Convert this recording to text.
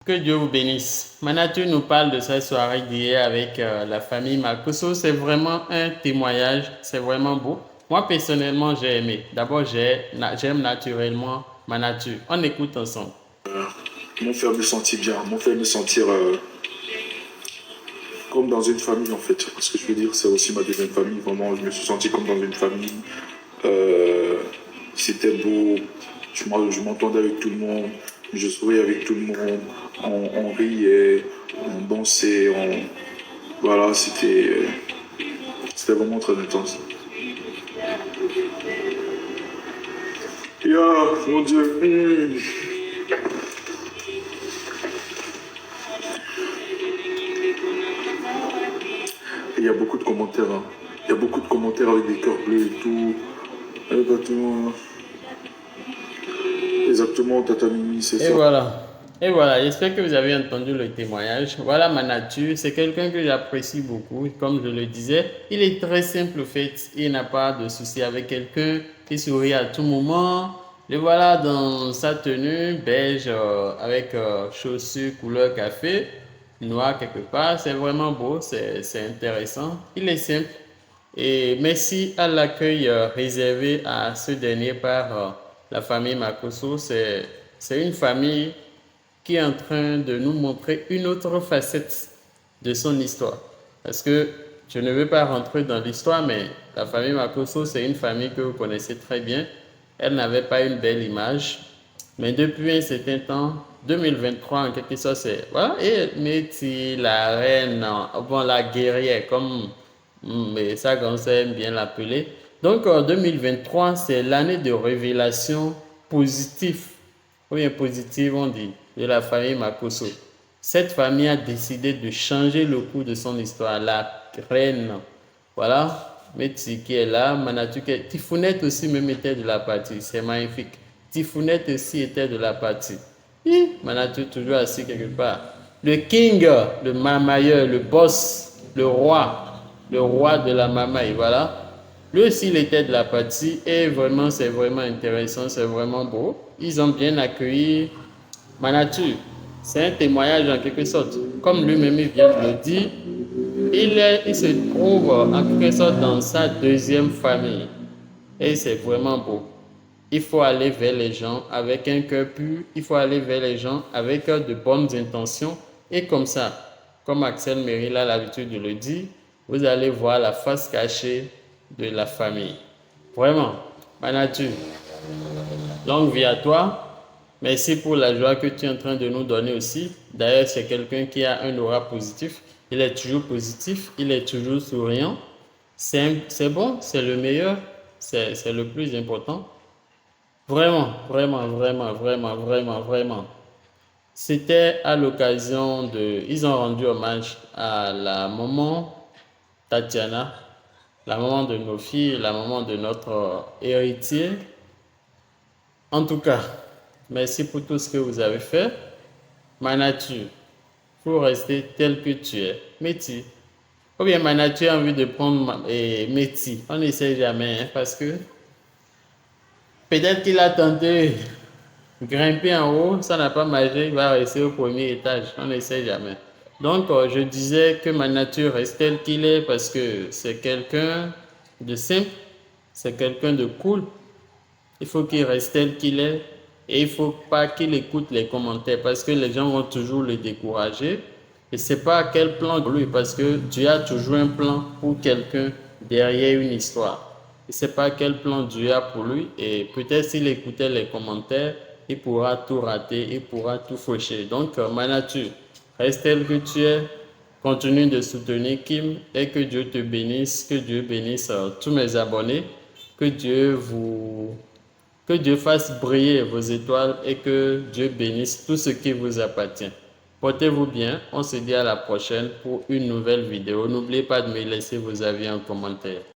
Que Dieu vous bénisse. Manatu nous parle de sa soirée d'hier avec la famille Makosso. C'est vraiment un témoignage, c'est vraiment beau. Moi, personnellement, j'ai aimé. D'abord, j'aime naturellement Manatu. On écoute ensemble. M'ont fait me sentir bien, m'ont fait me sentir comme dans une famille en fait. Ce que je veux dire, c'est aussi ma deuxième famille. Vraiment, je me suis senti comme dans une famille. C'était beau, je m'entendais avec tout le monde, je souriais avec tout le monde, on riait, on dansait, voilà, c'était vraiment très intense. Mon Dieu. Il y a beaucoup de commentaires, hein. Il y a beaucoup de commentaires avec des cœurs bleus et tout. Exactement, Tata Mimi, c'est ça. Et voilà, j'espère que vous avez entendu le témoignage. Voilà Manatu, c'est quelqu'un que j'apprécie beaucoup. Comme je le disais, il est très simple au fait. Il n'a pas de souci avec quelqu'un. Il sourit à tout moment. Le voilà dans sa tenue beige avec chaussures couleur café, noir quelque part. C'est vraiment beau, c'est intéressant. Il est simple. Et merci à l'accueil réservé à ce dernier par la famille Makosso. C'est une famille qui est en train de nous montrer une autre facette de son histoire. Parce que je ne veux pas rentrer dans l'histoire, mais la famille Makosso, c'est une famille que vous connaissez très bien. Elle n'avait pas une belle image. Mais depuis un certain temps, 2023 en quelque sorte, c'est... Voilà, et Métis, la reine, bon, la guerrière, comme mais ça, comme ça aime bien l'appeler. Donc, en 2023, c'est l'année de révélation positive, ou bien positive, on dit, de la famille Makosso. Cette famille a décidé de changer le cours de son histoire. La reine, voilà, Metsi qui est là, Manatu qui est... Tifounette aussi même était de la partie, c'est magnifique. Tifounette aussi était de la partie. Manatu toujours assis quelque part. Le king, le mamailleur, le boss, le roi de la mamaille, voilà. Lui aussi, il était de la partie et vraiment, c'est vraiment intéressant, c'est vraiment beau. Ils ont bien accueilli Manatu. C'est un témoignage en quelque sorte. Comme lui-même vient de le dire, il se trouve en quelque sorte dans sa deuxième famille. Et c'est vraiment beau. Il faut aller vers les gens avec un cœur pur. Il faut aller vers les gens avec de bonnes intentions. Et comme ça, comme Axel Merrill a l'habitude de le dire, vous allez voir la face cachée de la famille. Vraiment, Manatu, longue vie à toi. Merci pour la joie que tu es en train de nous donner aussi. D'ailleurs, c'est quelqu'un qui a un aura positif. Il est toujours positif, il est toujours souriant. C'est bon, c'est le meilleur, c'est le plus important. Vraiment, vraiment, vraiment, vraiment, vraiment, vraiment. C'était à l'occasion de... Ils ont rendu hommage à la maman Tatiana, la maman de nos filles, la maman de notre héritier. En tout cas, merci pour tout ce que vous avez fait. Ma nature, pour rester tel que tu es. Métis. Ou bien ma nature a envie de prendre Métis. On n'essaie jamais, hein, parce que peut-être qu'il a tenté grimper en haut, ça n'a pas marché, il va rester au premier étage. On n'essaie jamais. Donc, je disais que ma nature reste telle qu'il est parce que c'est quelqu'un de simple, c'est quelqu'un de cool. Il faut qu'il reste tel qu'il est et il ne faut pas qu'il écoute les commentaires parce que les gens vont toujours le décourager. Et ce n'est pas à quel plan lui parce que Dieu a toujours un plan pour quelqu'un derrière une histoire. Et ce n'est pas quel plan Dieu a pour lui. Et peut-être s'il écoutait les commentaires, il pourra tout rater, il pourra tout faucher. Donc, ma nature, reste tel que tu es. Continue de soutenir Kim et que Dieu te bénisse, que Dieu bénisse tous mes abonnés, que Dieu fasse briller vos étoiles et que Dieu bénisse tout ce qui vous appartient. Portez-vous bien, on se dit à la prochaine pour une nouvelle vidéo. N'oubliez pas de me laisser vos avis en commentaire.